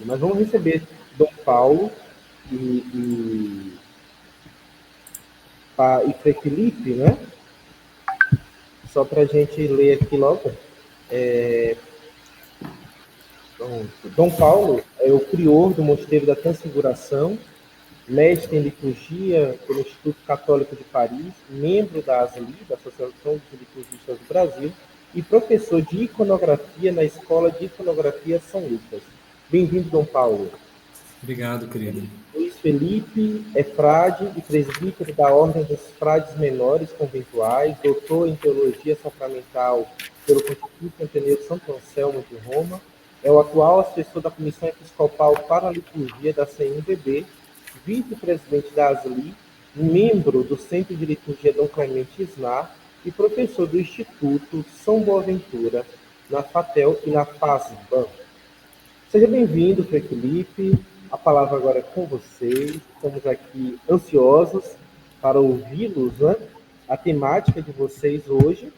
Mas vamos receber Dom Paulo e Frei Felipe, né? Só para a gente ler aqui logo. Dom Paulo é o prior do Mosteiro da Transfiguração, mestre em liturgia pelo Instituto Católico de Paris, membro da ASLI, da Associação dos Liturgistas do Brasil, e professor de iconografia na Escola de Iconografia São Lucas. Bem-vindo, Dom Paulo. Obrigado, querido. Luiz Felipe é frade e presbítero da Ordem dos Frades Menores Conventuais, doutor em Teologia Sacramental pelo Pontifício Ateneu Santo Anselmo de Roma, é o atual assessor da Comissão Episcopal para a Liturgia da CNBB, vice-presidente da ASLI, membro do Centro de Liturgia Dom Clemente Isnar e professor do Instituto São Boaventura, na FATEL e na FASBAN. Seja bem-vindo, Frei Felipe. A palavra agora é com vocês. Estamos aqui ansiosos para ouvi-los, né? A temática de vocês hoje,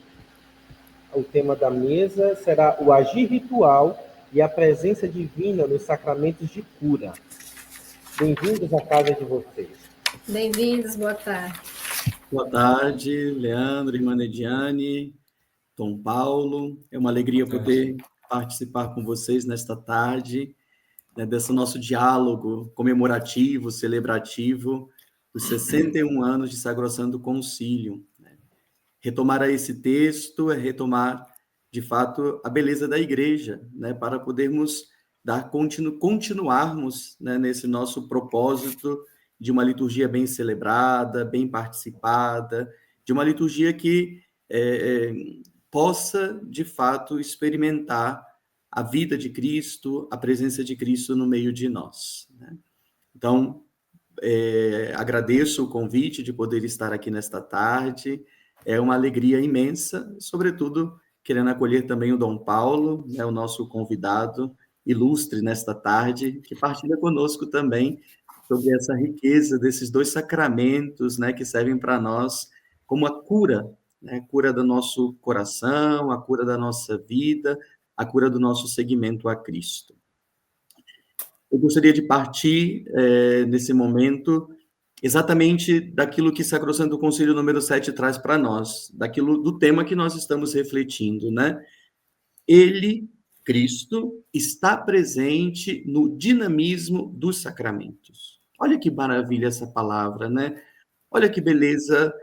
o tema da mesa, será o agir ritual e a presença divina nos sacramentos de cura. Bem-vindos à casa de vocês. Bem-vindos, boa tarde. Boa tarde, Leandro, irmã Ediane, Dom Paulo. É uma alegria poder participar com vocês nesta tarde, né, desse nosso diálogo comemorativo, celebrativo, dos 61 anos de Sacrosanto Concílio. Retomar esse texto é retomar, de fato, a beleza da igreja, né, para podermos continuarmos, né, nesse nosso propósito de uma liturgia bem celebrada, bem participada, de uma liturgia que possa, de fato, experimentar a vida de Cristo, a presença de Cristo no meio de nós, né? Então, agradeço o convite de poder estar aqui nesta tarde. É uma alegria imensa, sobretudo querendo acolher também o Dom Paulo, né, o nosso convidado ilustre nesta tarde, que partilha conosco também sobre essa riqueza desses dois sacramentos, né, que servem para nós como a cura, né, cura do nosso coração, a cura da nossa vida, a cura do nosso seguimento a Cristo. Eu gostaria de partir, nesse momento, exatamente daquilo que Sacrosanto Concílio número 7 traz para nós, do tema que nós estamos refletindo, né? Ele, Cristo, está presente no dinamismo dos sacramentos. Olha que maravilha essa palavra, né? Olha que beleza,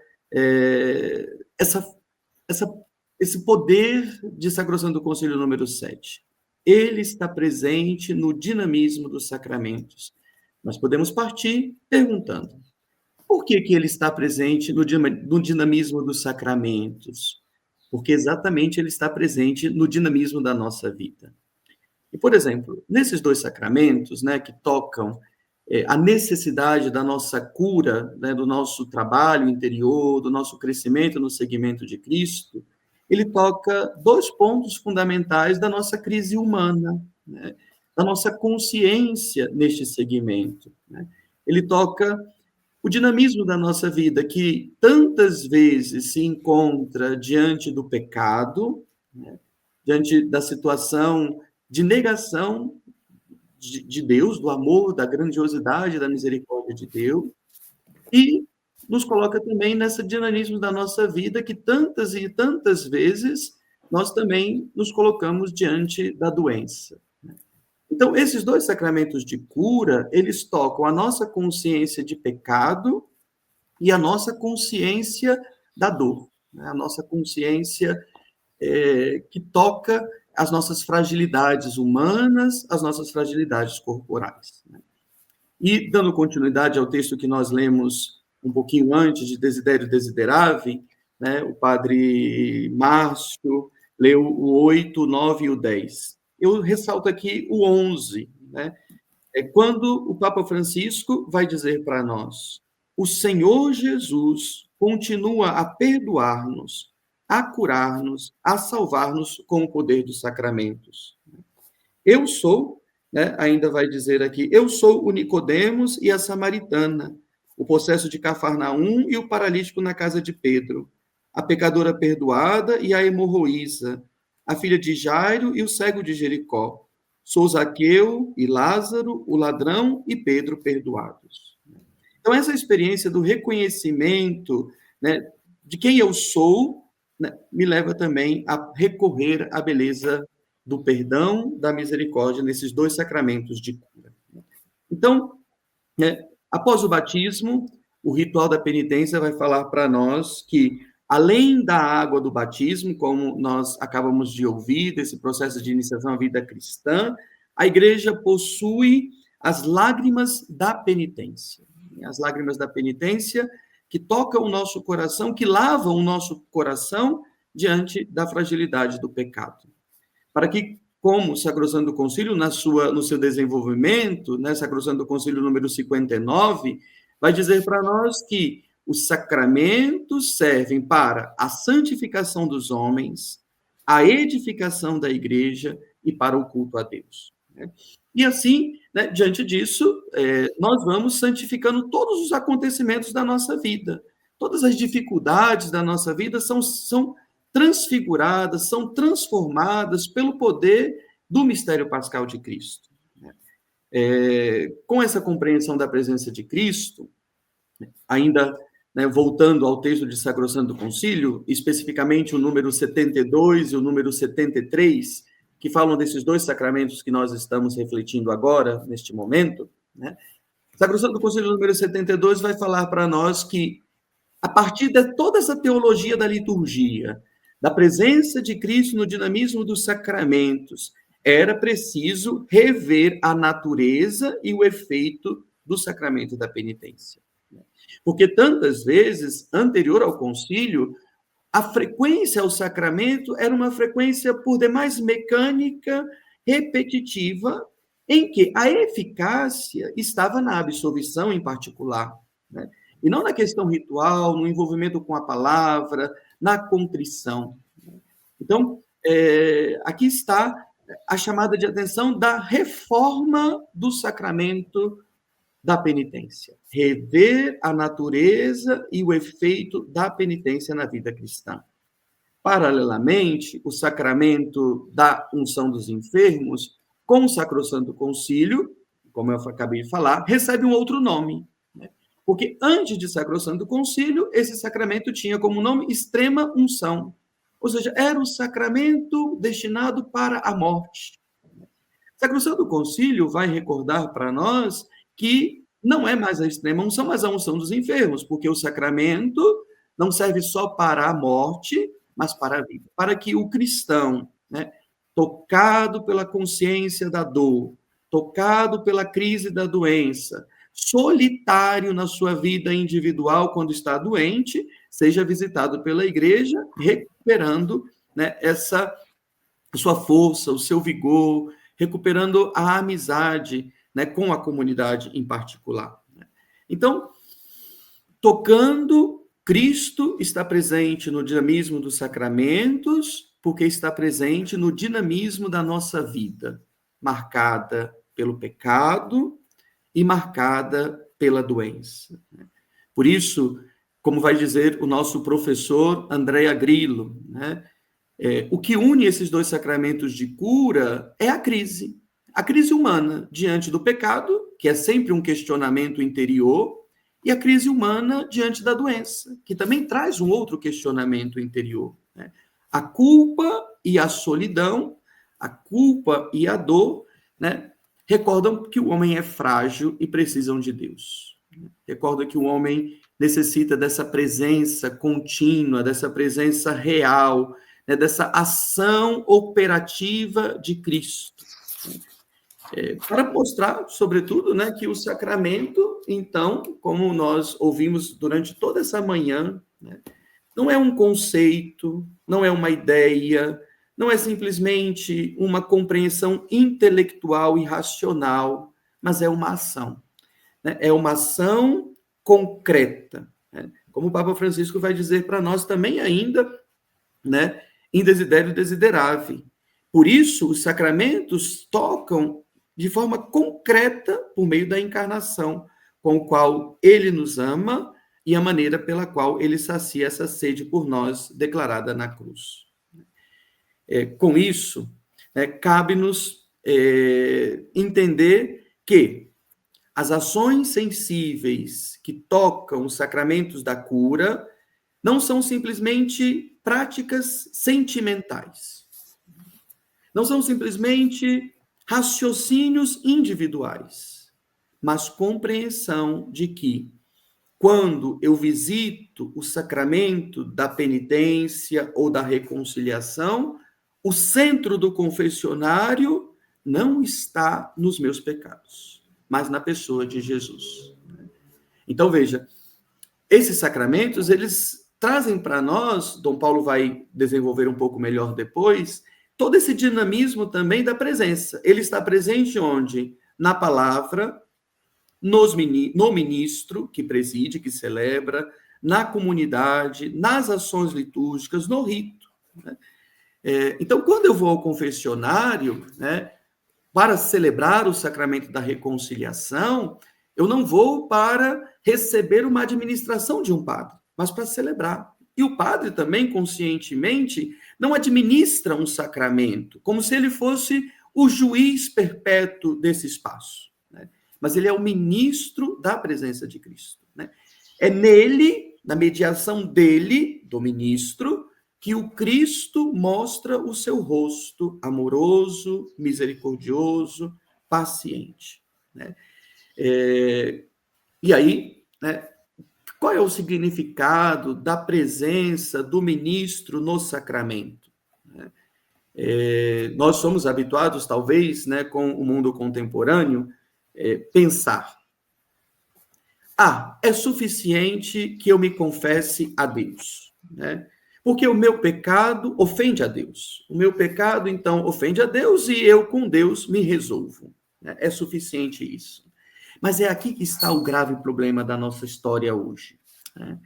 esse poder de Sacrosanto Concílio número 7. Ele está presente no dinamismo dos sacramentos. Nós podemos partir perguntando: por que ele está presente no dinamismo dos sacramentos? Porque exatamente ele está presente no dinamismo da nossa vida. E, por exemplo, nesses dois sacramentos, né, que tocam a necessidade da nossa cura, né, do nosso trabalho interior, do nosso crescimento no seguimento de Cristo, ele toca dois pontos fundamentais da nossa crise humana, né, da nossa consciência neste segmento, né? Ele toca o dinamismo da nossa vida, que tantas vezes se encontra diante do pecado, né, diante da situação de negação de Deus, do amor, da grandiosidade, da misericórdia de Deus, e nos coloca também nesse dinamismo da nossa vida, que tantas e tantas vezes nós também nos colocamos diante da doença. Então, esses dois sacramentos de cura, eles tocam a nossa consciência de pecado e a nossa consciência da dor, né? A nossa consciência que toca as nossas fragilidades humanas, as nossas fragilidades corporais, né? E, dando continuidade ao texto que nós lemos um pouquinho antes, de Desiderio Desideravi, né, o padre Márcio leu o 8, o 9 e o 10. Eu ressalto aqui o 11, né? É quando o Papa Francisco vai dizer para nós: o Senhor Jesus continua a perdoar-nos, a curar-nos, a salvar-nos com o poder dos sacramentos. Eu sou, né, ainda vai dizer aqui, eu sou o Nicodemos e a samaritana, o possesso de Cafarnaum e o paralítico na casa de Pedro, a pecadora perdoada e a hemorroísa, a filha de Jairo e o cego de Jericó. Sou Zaqueu e Lázaro, o ladrão e Pedro perdoados. Então, essa experiência do reconhecimento, né, de quem eu sou, né, me leva também a recorrer à beleza do perdão, da misericórdia, nesses dois sacramentos de cura. Então, né, após o batismo, o ritual da penitência vai falar para nós que, além da água do batismo, como nós acabamos de ouvir, desse processo de iniciação à vida cristã, a igreja possui as lágrimas da penitência. As lágrimas da penitência que tocam o nosso coração, que lavam o nosso coração diante da fragilidade do pecado. Para que, como o Sacrosanto Concílio, no seu desenvolvimento, né, Sacrosanto Concílio número 59, vai dizer para nós que os sacramentos servem para a santificação dos homens, a edificação da igreja e para o culto a Deus. Né? E assim, né, diante disso, nós vamos santificando todos os acontecimentos da nossa vida. Todas as dificuldades da nossa vida são transfiguradas, são transformadas pelo poder do mistério pascal de Cristo. Com essa compreensão da presença de Cristo, ainda, né, voltando ao texto de Sacrosanto Concílio, especificamente o número 72 e o número 73, que falam desses dois sacramentos que nós estamos refletindo agora, neste momento, né? Sacrosanto Concílio número 72 vai falar para nós que, a partir de toda essa teologia da liturgia, da presença de Cristo no dinamismo dos sacramentos, era preciso rever a natureza e o efeito do sacramento da penitência. Porque tantas vezes, anterior ao concílio, a frequência ao sacramento era uma frequência por demais mecânica, repetitiva, em que a eficácia estava na absolvição em particular, né? E não na questão ritual, no envolvimento com a palavra, na contrição. Então, aqui está a chamada de atenção da reforma do sacramento da penitência. Rever a natureza e o efeito da penitência na vida cristã. Paralelamente, o sacramento da unção dos enfermos, com o Sacrosanto Concílio, como eu acabei de falar, recebe um outro nome. Né? Porque antes de Sacrosanto Concílio, esse sacramento tinha como nome extrema unção. Ou seja, era o sacramento destinado para a morte. Sacrosanto Concílio vai recordar para nós que não é mais a extrema unção, mas a unção dos enfermos, porque o sacramento não serve só para a morte, mas para a vida. Para que o cristão, né, tocado pela consciência da dor, tocado pela crise da doença, solitário na sua vida individual quando está doente, seja visitado pela igreja, recuperando, né, essa sua força, o seu vigor, recuperando a amizade, né, com a comunidade em particular. Então, tocando, Cristo está presente no dinamismo dos sacramentos, porque está presente no dinamismo da nossa vida, marcada pelo pecado e marcada pela doença. Por isso, como vai dizer o nosso professor Andrea Grillo, né, o que une esses dois sacramentos de cura é a crise humana diante do pecado, que é sempre um questionamento interior, e a crise humana diante da doença, que também traz um outro questionamento interior. Né? A culpa e a solidão, a culpa e a dor, né, recordam que o homem é frágil e precisam de Deus. Recordam que o homem necessita dessa presença contínua, dessa presença real, né, dessa ação operativa de Cristo. Para mostrar, sobretudo, né, que o sacramento, então, como nós ouvimos durante toda essa manhã, né, não é um conceito, não é uma ideia, não é simplesmente uma compreensão intelectual e racional, mas é uma ação. Né? É uma ação concreta. Né? Como o Papa Francisco vai dizer para nós também ainda, né, in desiderio desiderave. Por isso, os sacramentos tocam de forma concreta por meio da encarnação, com o qual ele nos ama e a maneira pela qual ele sacia essa sede por nós declarada na cruz. Com isso, cabe-nos entender que as ações sensíveis que tocam os sacramentos da cura não são simplesmente práticas sentimentais. Não são simplesmente raciocínios individuais, mas compreensão de que, quando eu visito o sacramento da penitência ou da reconciliação, o centro do confessionário não está nos meus pecados, mas na pessoa de Jesus. Então, veja, esses sacramentos, eles trazem para nós, Dom Paulo vai desenvolver um pouco melhor depois, todo esse dinamismo também da presença. Ele está presente onde? Na palavra, no ministro que preside, que celebra, na comunidade, nas ações litúrgicas, no rito. Né? Então, quando eu vou ao confessionário, né, para celebrar o sacramento da reconciliação, eu não vou para receber uma administração de um padre, mas para celebrar. E o padre também, conscientemente, não administra um sacramento, como se ele fosse o juiz perpétuo desse espaço, né? Mas ele é o ministro da presença de Cristo, né? É nele, na mediação dele, do ministro, que o Cristo mostra o seu rosto amoroso, misericordioso, paciente, né? E aí, né, qual é o significado da presença do ministro no sacramento? Nós somos habituados, talvez, né, com o mundo contemporâneo, pensar: é suficiente que eu me confesse a Deus, né? Porque o meu pecado ofende a Deus. O meu pecado, então, ofende a Deus e eu, com Deus, me resolvo, né? É suficiente isso. Mas é aqui que está o grave problema da nossa história hoje, né?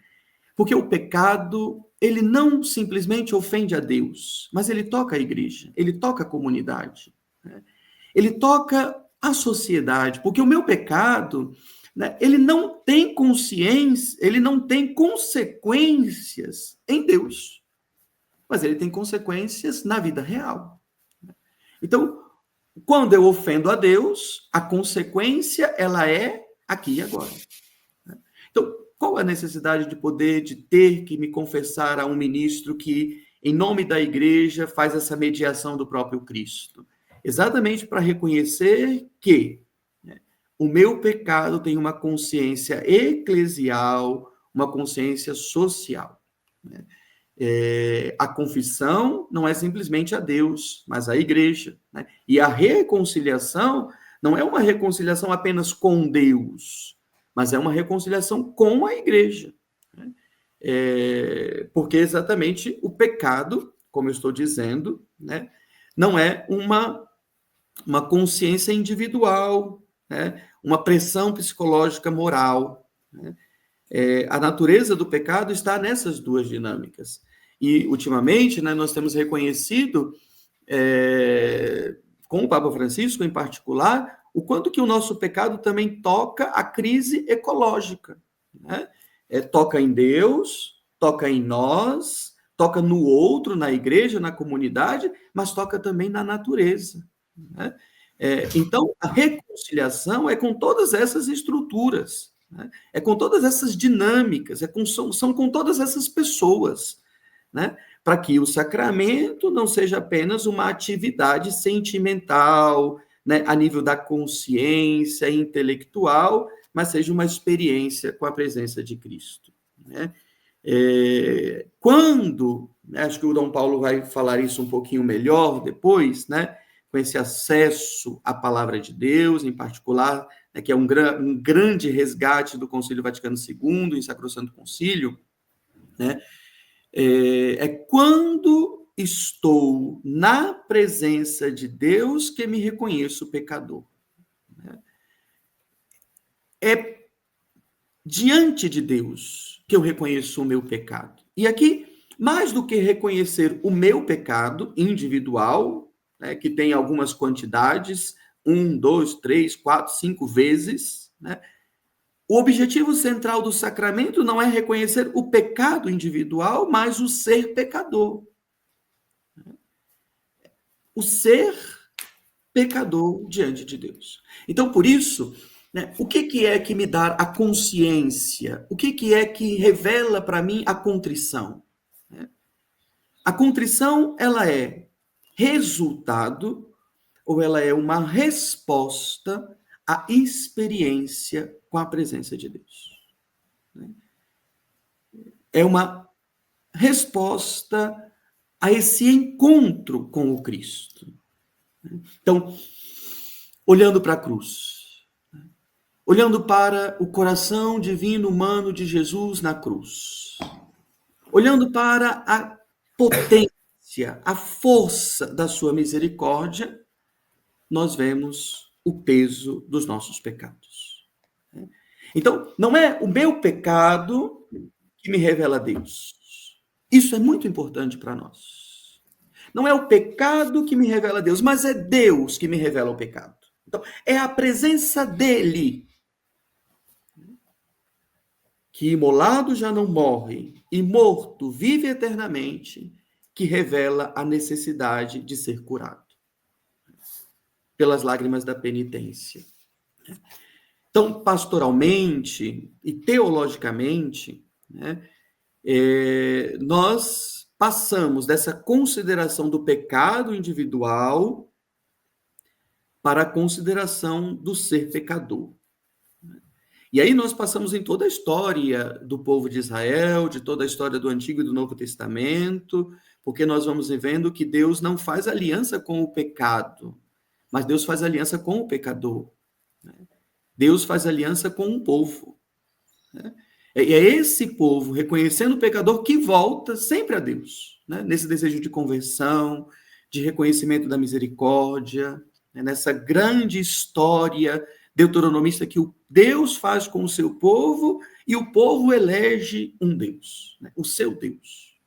Porque o pecado, ele não simplesmente ofende a Deus, mas ele toca a igreja, ele toca a comunidade, né? Ele toca a sociedade, porque o meu pecado, né, ele não tem consciência, ele não tem consequências em Deus, mas ele tem consequências na vida real. Então, quando eu ofendo a Deus, a consequência, ela é aqui e agora. Então, qual a necessidade de ter que me confessar a um ministro que, em nome da igreja, faz essa mediação do próprio Cristo? Exatamente para reconhecer que, né, o meu pecado tem uma consciência eclesial, uma consciência social, né? A confissão não é simplesmente a Deus, mas a igreja, né? E a reconciliação não é uma reconciliação apenas com Deus, mas é uma reconciliação com a igreja, né? Porque exatamente o pecado, como eu estou dizendo, né, não é uma consciência individual, né, uma pressão psicológica moral, né? A natureza do pecado está nessas duas dinâmicas. E, ultimamente, né, nós temos reconhecido, com o Papa Francisco em particular, o quanto que o nosso pecado também toca a crise ecológica, né? Toca em Deus, toca em nós, toca no outro, na igreja, na comunidade, mas toca também na natureza, né? Então, a reconciliação é com todas essas estruturas, né? É com todas essas dinâmicas, são com todas essas pessoas, né? Para que o sacramento não seja apenas uma atividade sentimental, né, a nível da consciência intelectual, mas seja uma experiência com a presença de Cristo, né? Quando, né, acho que o Dom Paulo vai falar isso um pouquinho melhor depois, né, com esse acesso à palavra de Deus, em particular, né, que é um grande resgate do Concílio Vaticano II, em Sacrosanto Concílio, né, quando estou na presença de Deus que me reconheço pecador. É diante de Deus que eu reconheço o meu pecado. E aqui, mais do que reconhecer o meu pecado individual, né, que tem algumas quantidades, 1, 2, 3, 4, 5 vezes, né? O objetivo central do sacramento não é reconhecer o pecado individual, mas o ser pecador. O ser pecador diante de Deus. Então, por isso, né, o que é que me dá a consciência? O que é que revela para mim a contrição? A contrição, ela é resultado ou ela é uma resposta à experiência com a presença de Deus. É uma resposta a esse encontro com o Cristo. Então, olhando para a cruz, olhando para o coração divino humano de Jesus na cruz, olhando para a potência, a força da sua misericórdia, nós vemos o peso dos nossos pecados. Então, não é o meu pecado que me revela Deus. Isso é muito importante para nós. Não é o pecado que me revela Deus, mas é Deus que me revela o pecado. Então, é a presença dele, que imolado já não morre e morto vive eternamente, que revela a necessidade de ser curado pelas lágrimas da penitência. Então, pastoralmente e teologicamente, né, nós passamos dessa consideração do pecado individual para a consideração do ser pecador. E aí nós passamos em toda a história do povo de Israel, de toda a história do Antigo e do Novo Testamento, porque nós vamos vendo que Deus não faz aliança com o pecado, mas Deus faz aliança com o pecador. Deus faz aliança com um povo. E é esse povo, reconhecendo o pecador, que volta sempre a Deus, né? Nesse desejo de conversão, de reconhecimento da misericórdia, né? Nessa grande história deuteronomista que o Deus faz com o seu povo e o povo elege um Deus, né? O seu Deus.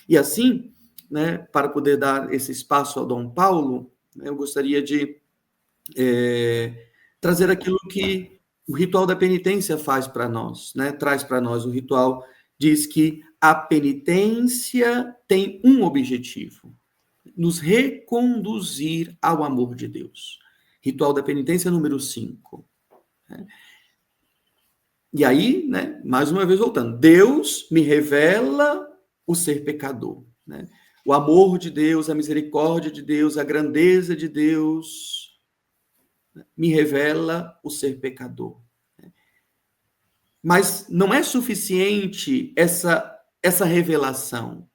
E assim, né, para poder dar esse espaço ao Dom Paulo, né, eu gostaria de trazer aquilo que o ritual da penitência faz para nós, né? Traz para nós. O ritual diz que a penitência tem um objetivo: nos reconduzir ao amor de Deus. Ritual da penitência número 5. E aí, né, mais uma vez voltando, Deus me revela o ser pecador, né? O amor de Deus, a misericórdia de Deus, a grandeza de Deus me revela o ser pecador. Mas não é suficiente essa revelação.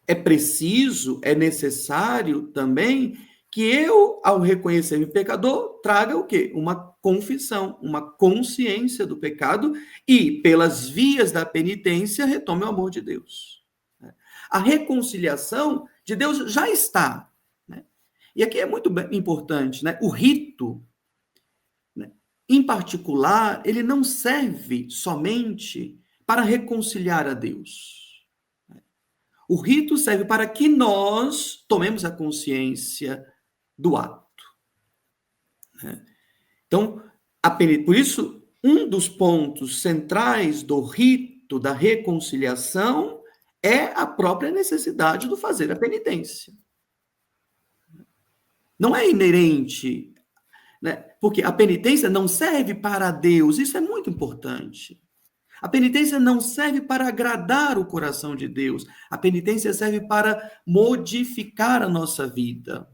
É preciso, é necessário também que eu, ao reconhecer-me pecador, traga o quê? Uma confissão, uma consciência do pecado e, pelas vias da penitência, retome o amor de Deus. A reconciliação de Deus já está. Né? E aqui é muito importante, né? O rito, né, em particular, ele não serve somente para reconciliar a Deus. O rito serve para que nós tomemos a consciência do ato. Então, por isso, um dos pontos centrais do rito da reconciliação é a própria necessidade do fazer a penitência. Não é inerente, né? Porque a penitência não serve para Deus, isso é muito importante. A penitência não serve para agradar o coração de Deus. A penitência serve para modificar a nossa vida,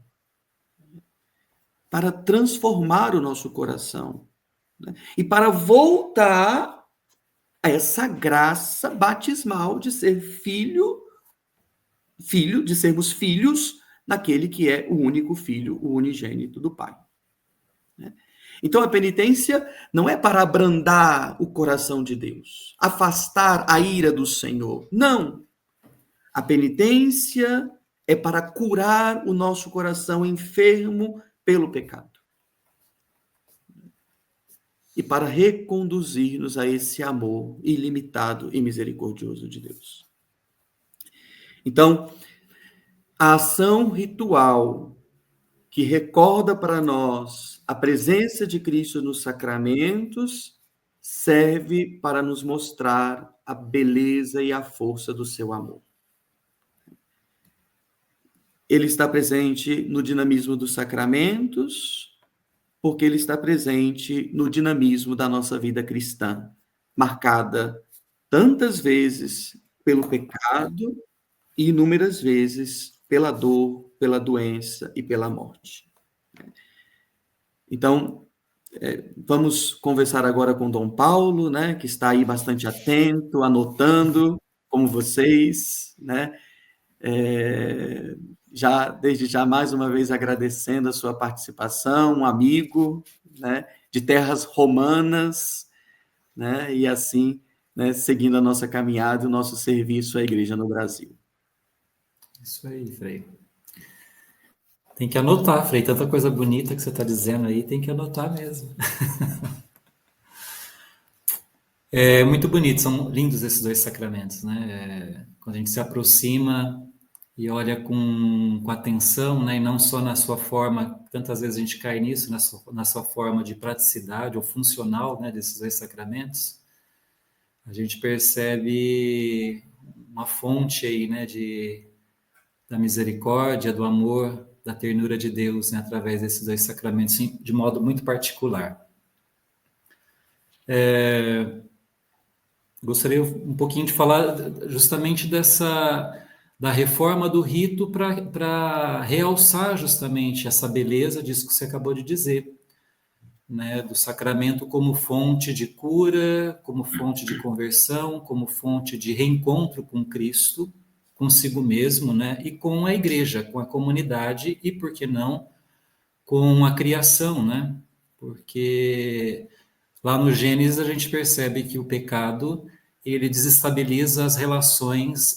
para transformar o nosso coração, né? E para voltar a essa graça batismal de ser filho, de sermos filhos naquele que é o único filho, o unigênito do Pai. Então, a penitência não é para abrandar o coração de Deus, afastar a ira do Senhor. Não. A penitência é para curar o nosso coração enfermo pelo pecado. E para reconduzir-nos a esse amor ilimitado e misericordioso de Deus. Então, a ação ritual que recorda para nós a presença de Cristo nos sacramentos, serve para nos mostrar a beleza e a força do seu amor. ele está presente no dinamismo dos sacramentos, porque ele está presente no dinamismo da nossa vida cristã, marcada tantas vezes pelo pecado e inúmeras vezes pela dor, pela doença e pela morte. Então, vamos conversar agora com Dom Paulo, né, que está aí bastante atento, anotando, como vocês, né? Desde já, mais uma vez, agradecendo a sua participação, um amigo, né, de terras romanas, né, e assim, né, seguindo a nossa caminhada, o nosso serviço à Igreja no Brasil. Isso aí, Frei. Tem que anotar, Frei, tanta coisa bonita que você está dizendo aí, tem que anotar mesmo. É muito bonito, são lindos esses dois sacramentos, né? Quando a gente se aproxima e olha com atenção, né? E não só na sua forma, tantas vezes a gente cai nisso, na sua forma de praticidade ou funcional, né? Desses dois sacramentos, a gente percebe uma fonte aí, né? Da misericórdia, do amor, da ternura de Deus, né? Através desses dois sacramentos, de modo muito particular. Gostaria um pouquinho de falar justamente da reforma do rito para realçar justamente essa beleza disso que você acabou de dizer, né? Do sacramento como fonte de cura, como fonte de conversão, como fonte de reencontro com Cristo, consigo mesmo, né? E com a igreja, com a comunidade e, por que não, com a criação, né? Porque lá no Gênesis a gente percebe que o pecado ele desestabiliza as relações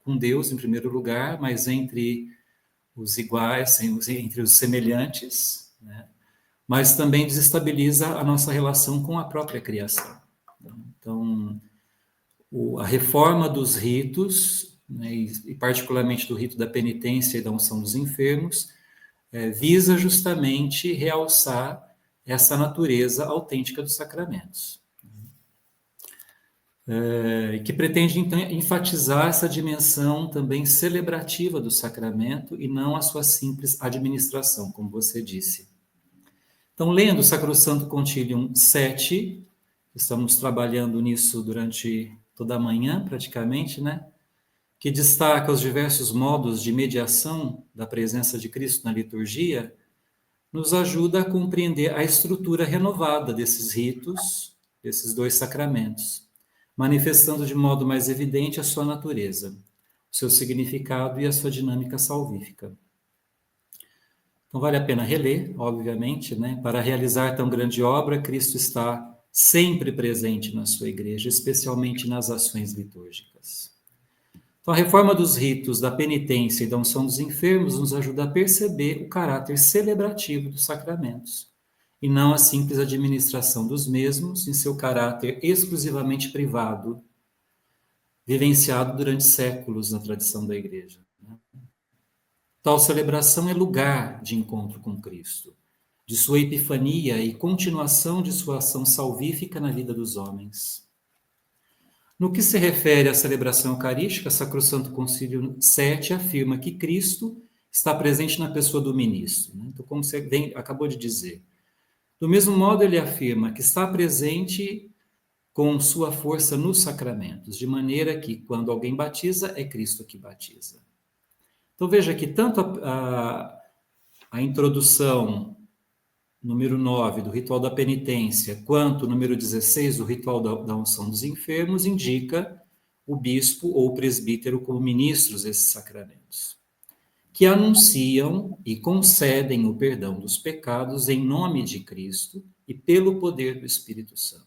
com Deus em primeiro lugar, mas entre os iguais, entre os semelhantes, né? Mas também desestabiliza a nossa relação com a própria criação. Então, a reforma dos ritos, né, e particularmente do rito da penitência e da unção dos enfermos, visa justamente realçar essa natureza autêntica dos sacramentos. Que pretende, então, enfatizar essa dimensão também celebrativa do sacramento e não a sua simples administração, como você disse. Então, lendo o Sacrosanto Concilium 7, estamos trabalhando nisso durante toda a manhã, praticamente, né? Que destaca os diversos modos de mediação da presença de Cristo na liturgia, nos ajuda a compreender a estrutura renovada desses ritos, desses dois sacramentos, manifestando de modo mais evidente a sua natureza, o seu significado e a sua dinâmica salvífica. Então vale a pena reler, obviamente, né? Para realizar tão grande obra, Cristo está sempre presente na sua igreja, especialmente nas ações litúrgicas. Então, a reforma dos ritos da penitência e da unção dos enfermos nos ajuda a perceber o caráter celebrativo dos sacramentos, e não a simples administração dos mesmos em seu caráter exclusivamente privado, vivenciado durante séculos na tradição da Igreja. Tal celebração é lugar de encontro com Cristo, de sua epifania e continuação de sua ação salvífica na vida dos homens. No que se refere à celebração eucarística, Sacrosanto Concílio 7 afirma que Cristo está presente na pessoa do ministro. Então, como você acabou de dizer. Do mesmo modo, ele afirma que está presente com sua força nos sacramentos, de maneira que, quando alguém batiza, é Cristo que batiza. Então, veja que tanto a introdução número 9 do ritual da penitência, quanto o número 16 do ritual da unção dos enfermos, indica o bispo ou o presbítero como ministros desses sacramentos, que anunciam e concedem o perdão dos pecados em nome de Cristo e pelo poder do Espírito Santo.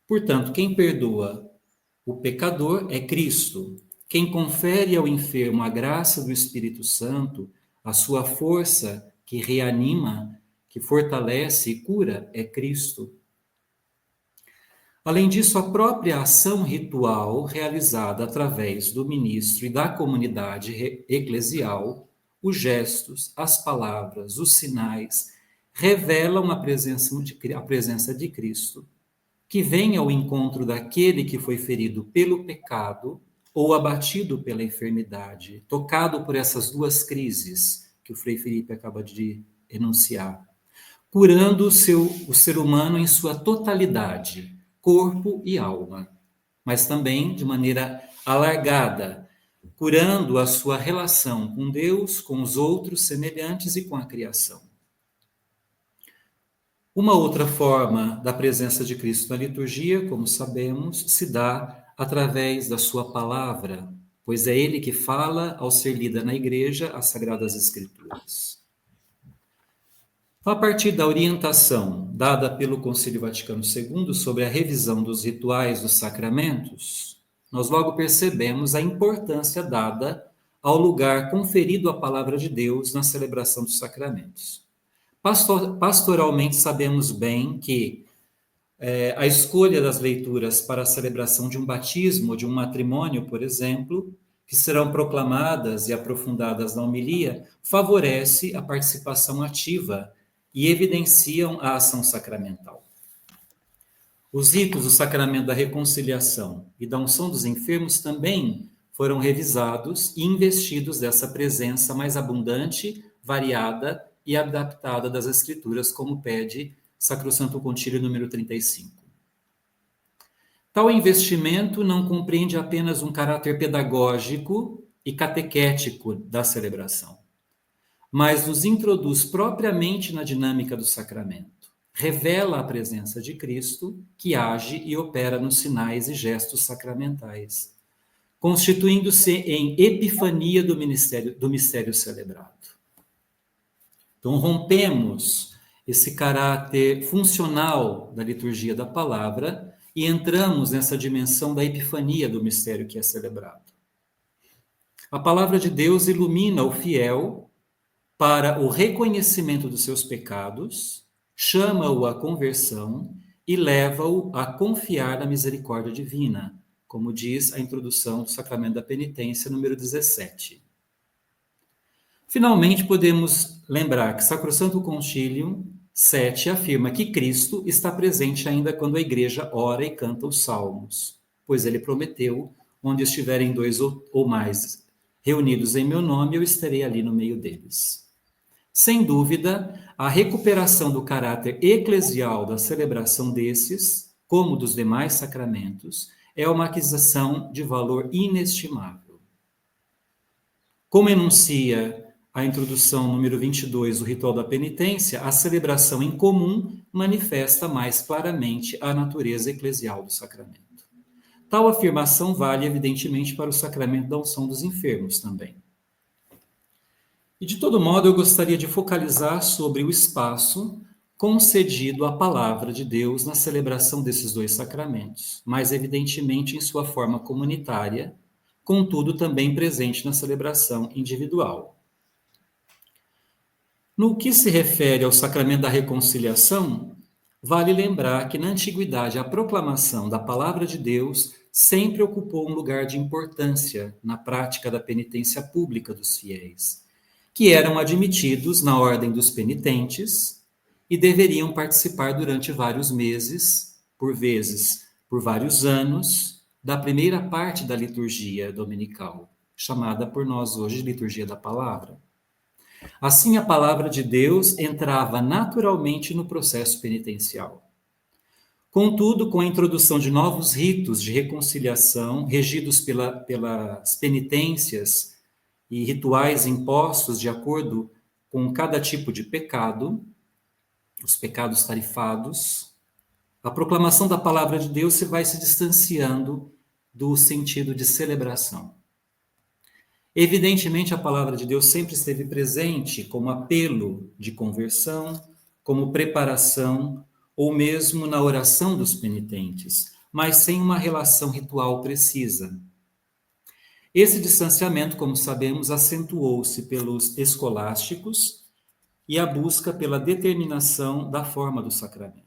Portanto, quem perdoa o pecador é Cristo. Quem confere ao enfermo a graça do Espírito Santo, a sua força que reanima, que fortalece e cura, é Cristo. Além disso, a própria ação ritual realizada através do ministro e da comunidade eclesial, os gestos, as palavras, os sinais, revelam a presença de Cristo, que vem ao encontro daquele que foi ferido pelo pecado ou abatido pela enfermidade, tocado por essas duas crises que o Frei Felipe acaba de enunciar, curando o ser humano em sua totalidade, corpo e alma, mas também de maneira alargada, curando a sua relação com Deus, com os outros semelhantes e com a criação. Uma outra forma da presença de Cristo na liturgia, como sabemos, se dá através da sua palavra, pois é ele que fala ao ser lida na igreja as Sagradas Escrituras. A partir da orientação dada pelo Concílio Vaticano II sobre a revisão dos rituais dos sacramentos, nós logo percebemos a importância dada ao lugar conferido à palavra de Deus na celebração dos sacramentos. Pastoralmente, sabemos bem que a escolha das leituras para a celebração de um batismo, de um matrimônio, por exemplo, que serão proclamadas e aprofundadas na homilia, favorece a participação ativa e evidenciam a ação sacramental. Os ritos do sacramento da reconciliação e da unção dos enfermos também foram revisados e investidos dessa presença mais abundante, variada e adaptada das Escrituras, como pede Sacrosanto Concílio número 35. Tal investimento não compreende apenas um caráter pedagógico e catequético da celebração, mas nos introduz propriamente na dinâmica do sacramento. Revela a presença de Cristo, que age e opera nos sinais e gestos sacramentais, constituindo-se em epifania do mistério celebrado. Então, rompemos esse caráter funcional da liturgia da palavra e entramos nessa dimensão da epifania do mistério que é celebrado. A palavra de Deus ilumina o fiel para o reconhecimento dos seus pecados, chama-o à conversão e leva-o a confiar na misericórdia divina, como diz a introdução do Sacramento da Penitência, número 17. Finalmente, podemos lembrar que Sacrosanto Concílio 7 afirma que Cristo está presente ainda quando a igreja ora e canta os salmos, pois ele prometeu, onde estiverem dois ou mais reunidos em meu nome, eu estarei ali no meio deles. Sem dúvida, a recuperação do caráter eclesial da celebração desses, como dos demais sacramentos, é uma aquisição de valor inestimável. Como enuncia a introdução número 22 do Ritual da Penitência, a celebração em comum manifesta mais claramente a natureza eclesial do sacramento. Tal afirmação vale, evidentemente, para o sacramento da unção dos enfermos também. E, de todo modo, eu gostaria de focalizar sobre o espaço concedido à palavra de Deus na celebração desses dois sacramentos, mais evidentemente em sua forma comunitária, contudo também presente na celebração individual. No que se refere ao sacramento da reconciliação, vale lembrar que na antiguidade a proclamação da palavra de Deus sempre ocupou um lugar de importância na prática da penitência pública dos fiéis, que eram admitidos na ordem dos penitentes e deveriam participar durante vários meses, por vezes por vários anos, da primeira parte da liturgia dominical, chamada por nós hoje de liturgia da palavra. Assim, a palavra de Deus entrava naturalmente no processo penitencial. Contudo, com a introdução de novos ritos de reconciliação, regidos pelas penitências e rituais impostos de acordo com cada tipo de pecado, os pecados tarifados, a proclamação da palavra de Deus vai se distanciando do sentido de celebração. Evidentemente, a palavra de Deus sempre esteve presente como apelo de conversão, como preparação, ou mesmo na oração dos penitentes, mas sem uma relação ritual precisa. Esse distanciamento, como sabemos, acentuou-se pelos escolásticos e a busca pela determinação da forma do sacramento.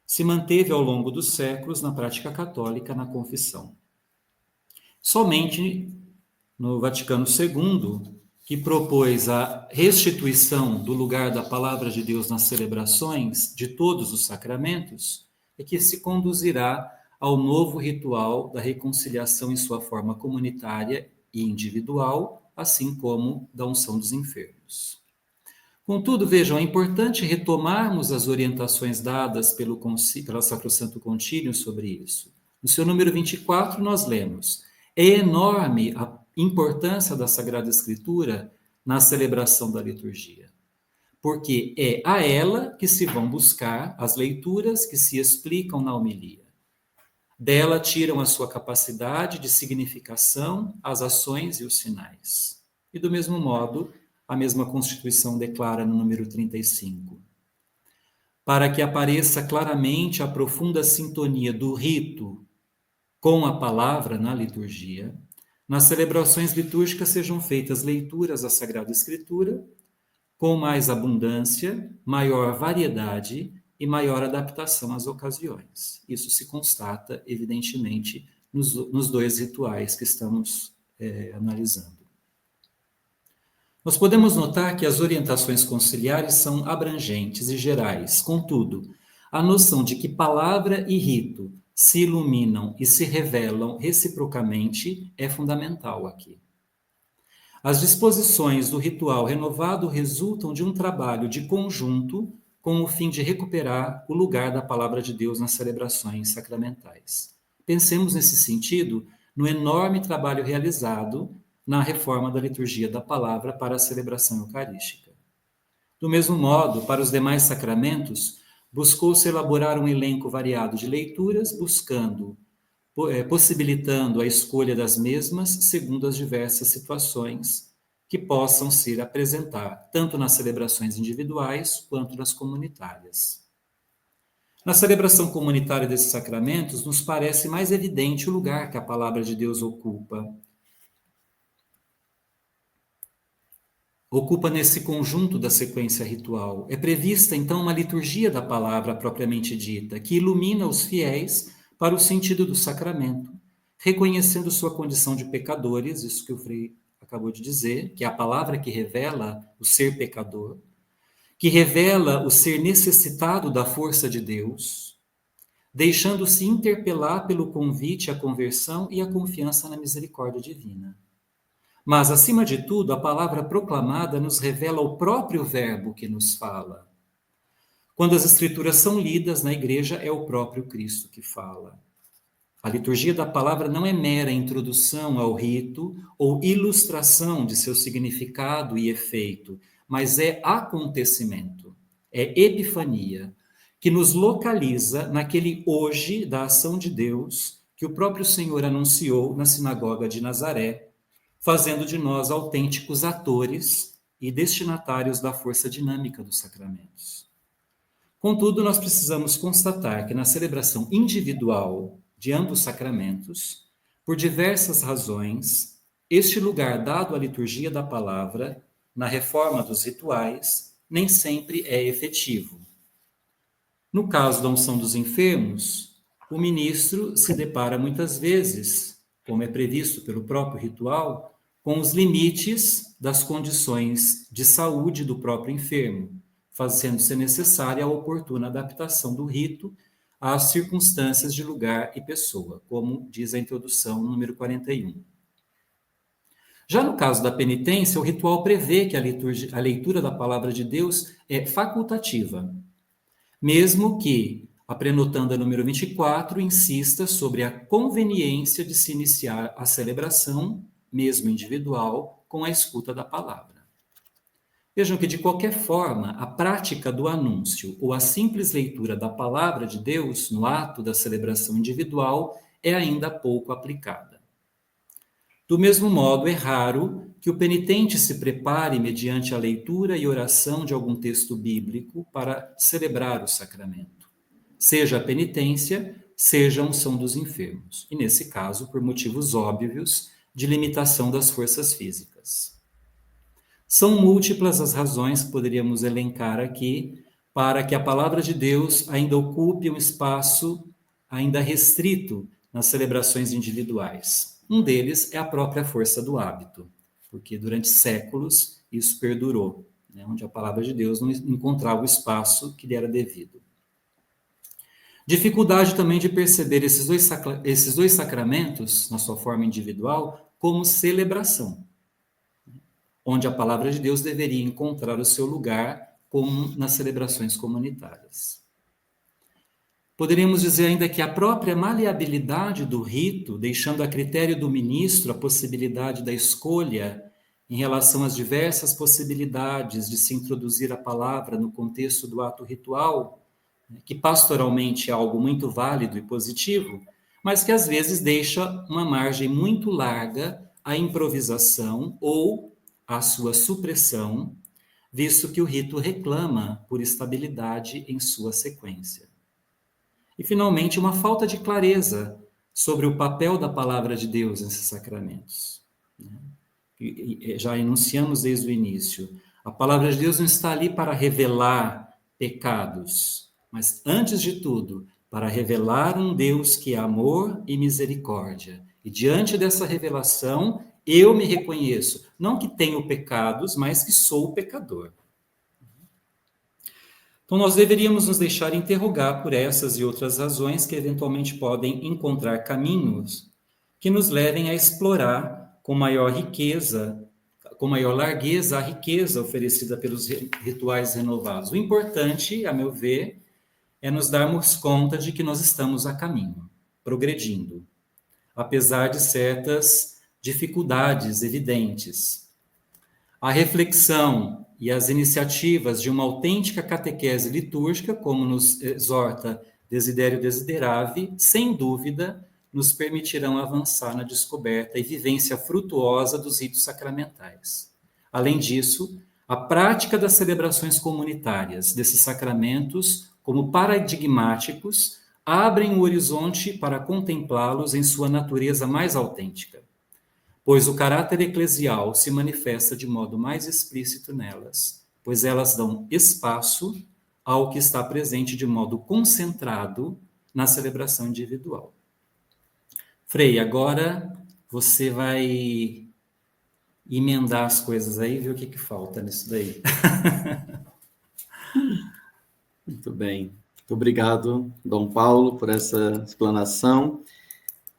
Se manteve ao longo dos séculos na prática católica, na confissão. Somente no Vaticano II, que propôs a restituição do lugar da palavra de Deus nas celebrações de todos os sacramentos, é que se conduzirá ao novo ritual da reconciliação em sua forma comunitária e individual, assim como da unção dos enfermos. Contudo, vejam, é importante retomarmos as orientações dadas pelo Sacrosanto Concílio sobre isso. No seu número 24, nós lemos: é enorme a importância da Sagrada Escritura na celebração da liturgia, porque é a ela que se vão buscar as leituras que se explicam na homilia. Dela tiram a sua capacidade de significação, as ações e os sinais. E do mesmo modo, a mesma Constituição declara no número 35. Para que apareça claramente a profunda sintonia do rito com a palavra na liturgia, nas celebrações litúrgicas sejam feitas leituras da Sagrada Escritura com mais abundância, maior variedade e maior adaptação às ocasiões. Isso se constata, evidentemente, nos dois rituais que estamos analisando. Nós podemos notar que as orientações conciliares são abrangentes e gerais. Contudo, a noção de que palavra e rito se iluminam e se revelam reciprocamente é fundamental aqui. As disposições do ritual renovado resultam de um trabalho de conjunto com o fim de recuperar o lugar da palavra de Deus nas celebrações sacramentais. Pensemos nesse sentido no enorme trabalho realizado na reforma da liturgia da palavra para a celebração eucarística. Do mesmo modo, para os demais sacramentos, buscou-se elaborar um elenco variado de leituras, possibilitando a escolha das mesmas segundo as diversas situações que possam se apresentar, tanto nas celebrações individuais quanto nas comunitárias. Na celebração comunitária desses sacramentos, nos parece mais evidente o lugar que a palavra de Deus ocupa nesse conjunto da sequência ritual. É prevista, então, uma liturgia da palavra propriamente dita, que ilumina os fiéis para o sentido do sacramento, reconhecendo sua condição de pecadores, isso que o Frei acabou de dizer, que é a palavra que revela o ser pecador, que revela o ser necessitado da força de Deus, deixando-se interpelar pelo convite à conversão e à confiança na misericórdia divina. Mas, acima de tudo, a palavra proclamada nos revela o próprio Verbo que nos fala. Quando as Escrituras são lidas na igreja, é o próprio Cristo que fala. A liturgia da palavra não é mera introdução ao rito ou ilustração de seu significado e efeito, mas é acontecimento, é epifania, que nos localiza naquele hoje da ação de Deus que o próprio Senhor anunciou na sinagoga de Nazaré, fazendo de nós autênticos atores e destinatários da força dinâmica dos sacramentos. Contudo, nós precisamos constatar que na celebração individual de ambos sacramentos, por diversas razões, este lugar dado à liturgia da palavra, na reforma dos rituais, nem sempre é efetivo. No caso da unção dos enfermos, o ministro se depara muitas vezes, como é previsto pelo próprio ritual, com os limites das condições de saúde do próprio enfermo, fazendo-se necessária a oportuna adaptação do rito às circunstâncias de lugar e pessoa, como diz a introdução número 41. Já no caso da penitência, o ritual prevê que a leitura da palavra de Deus é facultativa, mesmo que a prenotanda número 24 insista sobre a conveniência de se iniciar a celebração, mesmo individual, com a escuta da palavra. Vejam que, de qualquer forma, a prática do anúncio ou a simples leitura da palavra de Deus no ato da celebração individual é ainda pouco aplicada. Do mesmo modo, é raro que o penitente se prepare mediante a leitura e oração de algum texto bíblico para celebrar o sacramento, seja a penitência, seja a unção dos enfermos, e nesse caso, por motivos óbvios de limitação das forças físicas. São múltiplas as razões que poderíamos elencar aqui para que a palavra de Deus ainda ocupe um espaço ainda restrito nas celebrações individuais. Um deles é a própria força do hábito, porque durante séculos isso perdurou, onde a palavra de Deus não encontrava o espaço que lhe era devido. Dificuldade também de perceber esses dois sacramentos, na sua forma individual, como celebração, onde a palavra de Deus deveria encontrar o seu lugar, como nas celebrações comunitárias. Poderíamos dizer ainda que a própria maleabilidade do rito, deixando a critério do ministro a possibilidade da escolha em relação às diversas possibilidades de se introduzir a palavra no contexto do ato ritual, que pastoralmente é algo muito válido e positivo, mas que às vezes deixa uma margem muito larga à improvisação ou à sua supressão, visto que o rito reclama por estabilidade em sua sequência. E, finalmente, uma falta de clareza sobre o papel da palavra de Deus nesses sacramentos. Já enunciamos desde o início. A palavra de Deus não está ali para revelar pecados, mas, antes de tudo, para revelar um Deus que é amor e misericórdia. E, diante dessa revelação, eu me reconheço, não que tenho pecados, mas que sou pecador. Então, nós deveríamos nos deixar interrogar por essas e outras razões que eventualmente podem encontrar caminhos que nos levem a explorar com maior riqueza, com maior largueza, a riqueza oferecida pelos rituais renovados. O importante, a meu ver, é nos darmos conta de que nós estamos a caminho, progredindo, apesar de certas dificuldades evidentes. A reflexão e as iniciativas de uma autêntica catequese litúrgica, como nos exorta Desiderio Desideravi, sem dúvida, nos permitirão avançar na descoberta e vivência frutuosa dos ritos sacramentais. Além disso, a prática das celebrações comunitárias desses sacramentos, como paradigmáticos, abrem o horizonte para contemplá-los em sua natureza mais autêntica, pois o caráter eclesial se manifesta de modo mais explícito nelas, pois elas dão espaço ao que está presente de modo concentrado na celebração individual. Frei, agora você vai emendar as coisas aí, ver o que falta nisso daí. Muito bem. Muito obrigado, Dom Paulo, por essa explanação.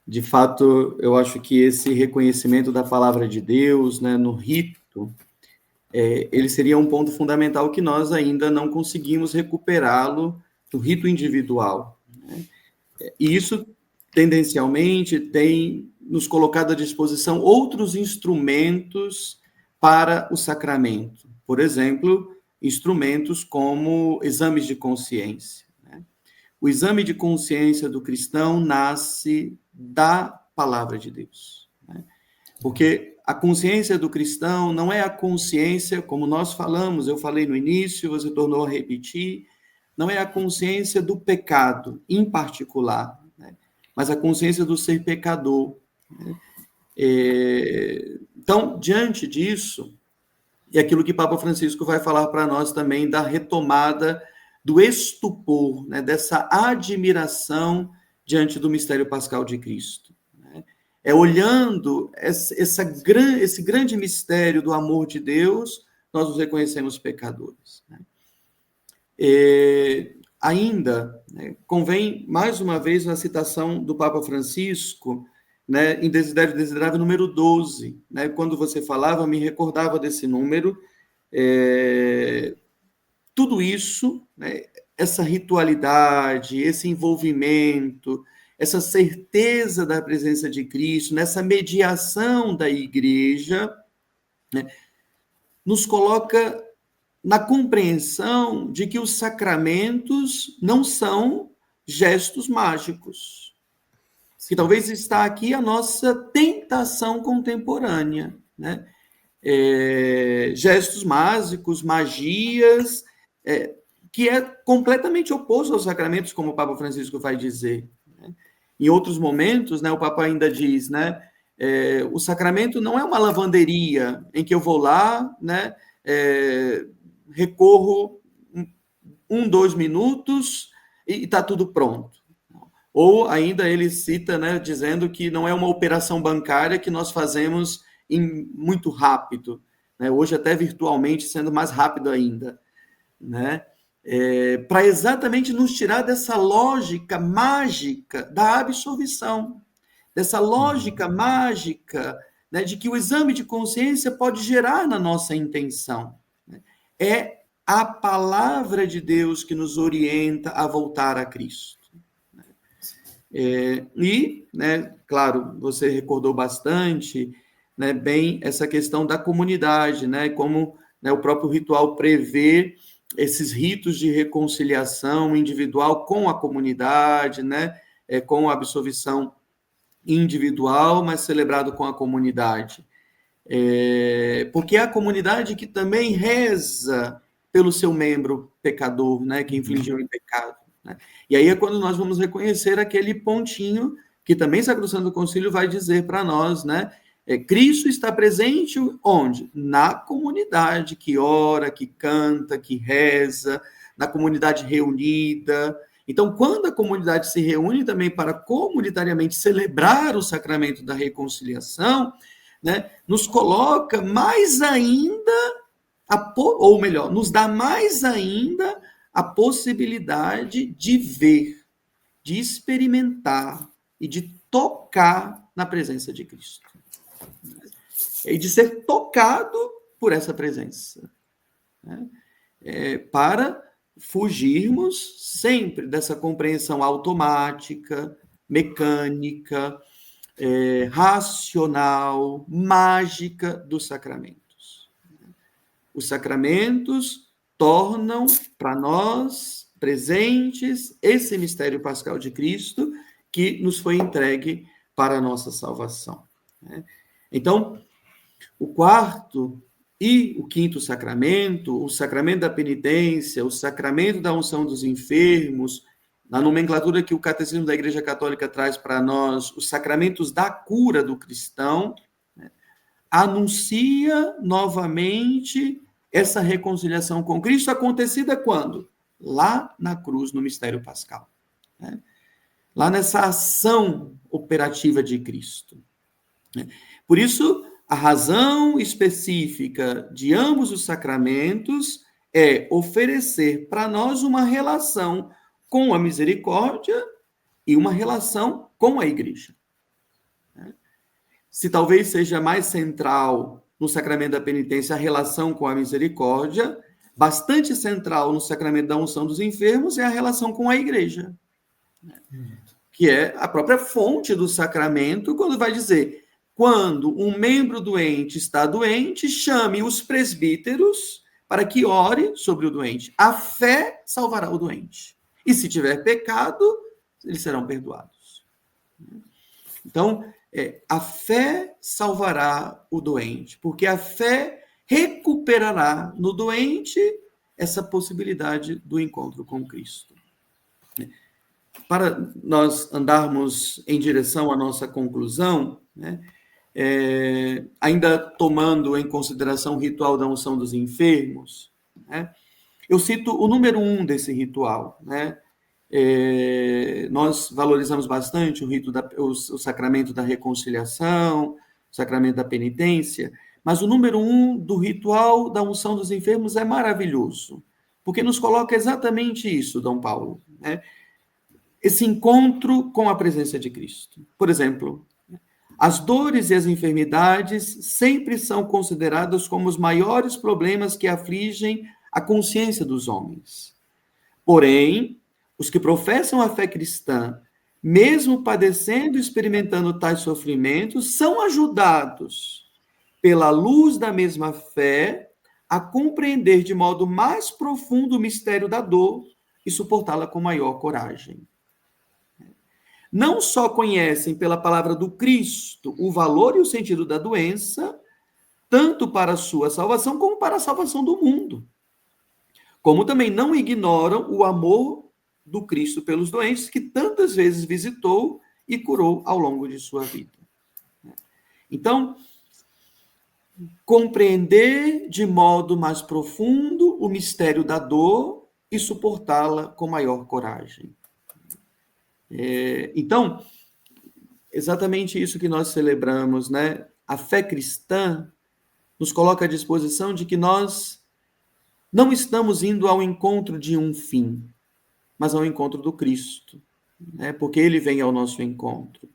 De fato, eu acho que esse reconhecimento da palavra de Deus, né, no rito, ele seria um ponto fundamental que nós ainda não conseguimos recuperá-lo do rito individual, né? E isso, tendencialmente, tem nos colocado à disposição outros instrumentos para o sacramento. Por exemplo, instrumentos como exames de consciência, né? O exame de consciência do cristão nasce da palavra de Deus, né? Porque a consciência do cristão não é a consciência, como nós falamos, eu falei no início, você tornou a repetir, não é a consciência do pecado em particular, né? Mas a consciência do ser pecador, né? Então, diante disso, é aquilo que Papa Francisco vai falar para nós também da retomada do estupor, né? Dessa admiração diante do mistério pascal de Cristo, né? Olhando esse grande mistério do amor de Deus, nós nos reconhecemos pecadores, né? Ainda, né, convém, mais uma vez, a citação do Papa Francisco, né, em Desiderio Desideravi, número 12, né? Quando você falava, eu me recordava desse número. Tudo isso, né, essa ritualidade, esse envolvimento, essa certeza da presença de Cristo, nessa mediação da igreja, né, nos coloca na compreensão de que os sacramentos não são gestos mágicos. Que talvez está aqui a nossa tentação contemporânea, né? Gestos mágicos, magias, que é completamente oposto aos sacramentos, como o Papa Francisco vai dizer, né? Em outros momentos, né, o Papa ainda diz, né, o sacramento não é uma lavanderia em que eu vou lá, né, recorro 2 minutos e está tudo pronto. Ou ainda ele cita, né, dizendo que não é uma operação bancária que nós fazemos muito rápido, né? Hoje até virtualmente, sendo mais rápido ainda, né? para exatamente nos tirar dessa lógica mágica da absolvição, dessa lógica mágica, né, de que o exame de consciência pode gerar na nossa intenção. É a palavra de Deus que nos orienta a voltar a Cristo. Né, claro, você recordou bastante, né, bem essa questão da comunidade, né, como, né, o próprio ritual prevê esses ritos de reconciliação individual com a comunidade, né, com a absolvição individual, mas celebrado com a comunidade. Porque é a comunidade que também reza pelo seu membro pecador, né, que infligiu o pecado. Né? E aí é quando nós vamos reconhecer aquele pontinho que também Sacro Santo Concílio vai dizer para nós, né? Cristo está presente onde? Na comunidade que ora, que canta, que reza, na comunidade reunida. Então, quando a comunidade se reúne também para comunitariamente celebrar o sacramento da reconciliação, né, nos coloca mais ainda, ou melhor, nos dá mais ainda a possibilidade de ver, de experimentar e de tocar na presença de Cristo. E de ser tocado por essa presença. Né? Para fugirmos sempre dessa compreensão automática, mecânica, racional, mágica dos sacramentos. Os sacramentos tornam para nós presentes esse mistério pascal de Cristo que nos foi entregue para a nossa salvação. Então, o quarto e o quinto sacramento, o sacramento da penitência, o sacramento da unção dos enfermos, na nomenclatura que o Catecismo da Igreja Católica traz para nós, os sacramentos da cura do cristão, né, anuncia novamente essa reconciliação com Cristo, acontecida quando? Lá na cruz, no mistério pascal. Né? Lá nessa ação operativa de Cristo. Né? Por isso, a razão específica de ambos os sacramentos é oferecer para nós uma relação com a misericórdia e uma relação com a igreja. Se talvez seja mais central no sacramento da penitência a relação com a misericórdia, bastante central no sacramento da unção dos enfermos é a relação com a igreja, que é a própria fonte do sacramento, quando vai dizer: quando um membro doente está doente, chame os presbíteros para que ore sobre o doente. A fé salvará o doente. E se tiver pecado, eles serão perdoados. Então, a fé salvará o doente, porque a fé recuperará no doente essa possibilidade do encontro com Cristo. Para nós andarmos em direção à nossa conclusão, né, ainda tomando em consideração o ritual da unção dos enfermos, né, eu cito o número 1 desse ritual. Né? Nós valorizamos bastante o sacramento da reconciliação, o sacramento da penitência, mas o número 1 do ritual da unção dos enfermos é maravilhoso, porque nos coloca exatamente isso, Dom Paulo, né? Esse encontro com a presença de Cristo. Por exemplo, as dores e as enfermidades sempre são consideradas como os maiores problemas que afligem a consciência dos homens. Porém, os que professam a fé cristã, mesmo padecendo e experimentando tais sofrimentos, são ajudados pela luz da mesma fé a compreender de modo mais profundo o mistério da dor e suportá-la com maior coragem. Não só conhecem pela palavra do Cristo o valor e o sentido da doença, tanto para a sua salvação como para a salvação do mundo. Como também não ignoram o amor do Cristo pelos doentes, que tantas vezes visitou e curou ao longo de sua vida. Então, compreender de modo mais profundo o mistério da dor e suportá-la com maior coragem. Então, exatamente isso que nós celebramos, né? A fé cristã nos coloca à disposição de que nós não estamos indo ao encontro de um fim, mas ao encontro do Cristo, né? Porque ele vem ao nosso encontro.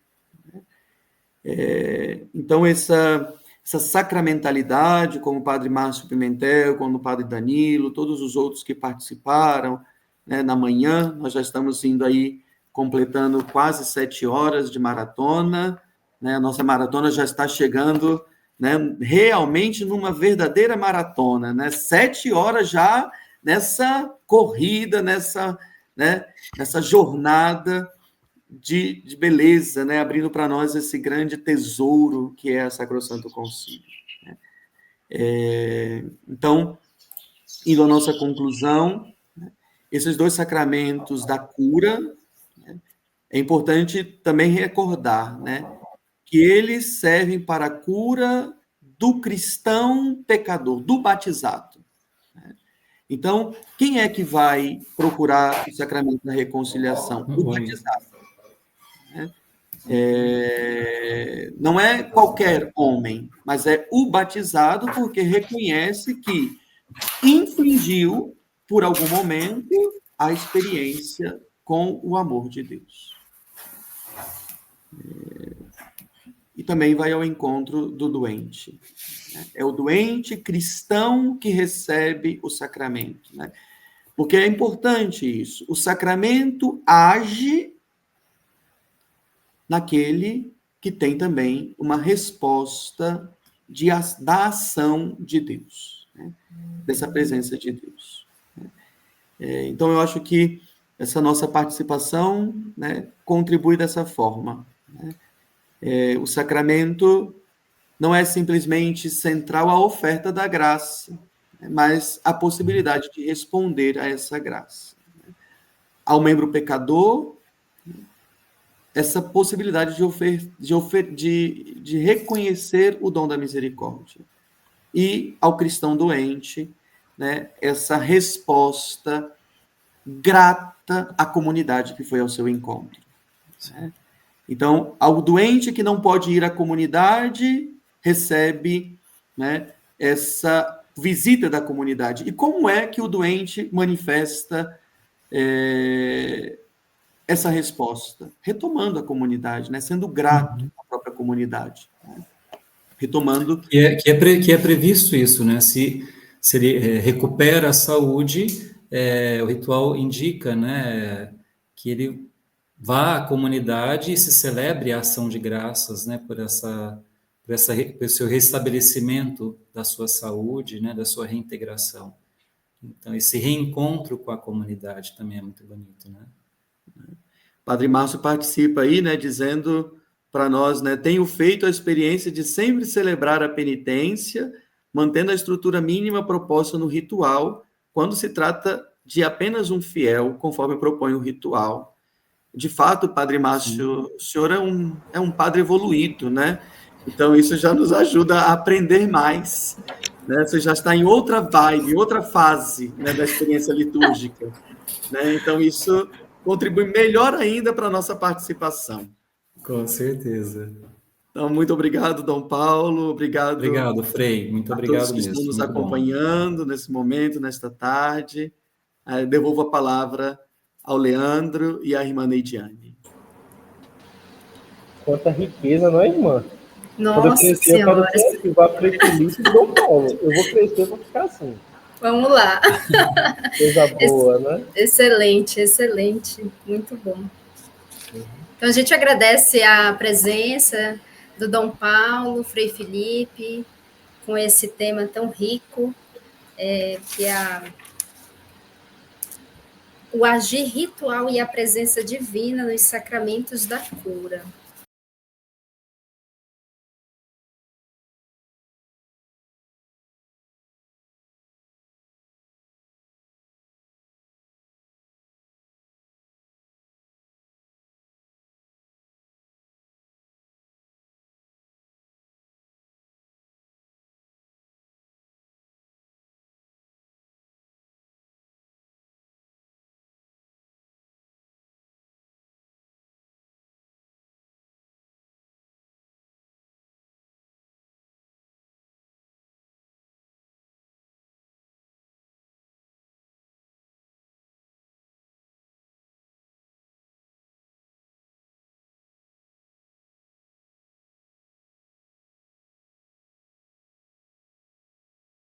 Então, essa sacramentalidade, como o padre Márcio Pimentel, como o padre Danilo, todos os outros que participaram, né, na manhã, nós já estamos indo aí, completando quase 7 horas de maratona, né? A nossa maratona já está chegando, né, realmente numa verdadeira maratona, né? 7 horas já nessa corrida, nessa jornada de beleza, né? Abrindo para nós esse grande tesouro que é a Sacrosanto Concílio. Né? Então, indo à nossa conclusão, né, esses 2 sacramentos da cura, né, é importante também recordar, né, que eles servem para a cura do cristão pecador, do batizado. Né? Então, quem é que vai procurar o sacramento da reconciliação? O batizado. Né? Não é qualquer homem, mas é o batizado, porque reconhece que infringiu, por algum momento, a experiência com o amor de Deus. E também vai ao encontro do doente. É o doente cristão que recebe o sacramento. Né? Porque é importante isso. O sacramento age naquele que tem também uma resposta da ação de Deus, né? Dessa presença de Deus. Então, eu acho que essa nossa participação, né, contribui dessa forma. Né? O sacramento não é simplesmente central à oferta da graça, né, mas a possibilidade de responder a essa graça. Ao membro pecador, essa possibilidade de reconhecer o dom da misericórdia. E ao cristão doente, né, essa resposta grata à comunidade que foi ao seu encontro. Né? Então, ao doente que não pode ir à comunidade, recebe, né, essa visita da comunidade. E como é que o doente manifesta essa resposta? Retomando a comunidade, né? Sendo grato à própria comunidade. Né? Retomando... Que é previsto isso, né? Se ele recupera a saúde, o ritual indica, né, que ele vá à comunidade e se celebre a ação de graças, né, por esse seu restabelecimento da sua saúde, né, da sua reintegração. Então, esse reencontro com a comunidade também é muito bonito, né? Padre Márcio participa aí, né, dizendo para nós, né, tenho feito a experiência de sempre celebrar a penitência, mantendo a estrutura mínima proposta no ritual, quando se trata de apenas um fiel, conforme propõe o ritual. De fato, Padre Márcio, o senhor é um padre evoluído, né? Então, isso já nos ajuda a aprender mais. Né? Você já está em outra vibe, outra fase, né, da experiência litúrgica. Né? Então, isso contribui melhor ainda para a nossa participação. Com certeza. Então, muito obrigado, Dom Paulo. Obrigado, Frei. Muito obrigado mesmo. A todos que estão nos muito acompanhando nesse momento, nesta tarde. Devolvo a palavra ao Leandro e à irmã Neidiane. Quanta riqueza, não é, irmã? Nossa Quando eu crescer, Senhora. eu quero ser ativar Frei Felipe e Dom Paulo. Eu vou crescer, vou ficar assim. Vamos lá. Coisa boa, né? Excelente, excelente. Muito bom. Então, a gente agradece a presença do Dom Paulo, Frei Felipe, com esse tema tão rico, que é o agir ritual e a presença divina nos sacramentos da cura.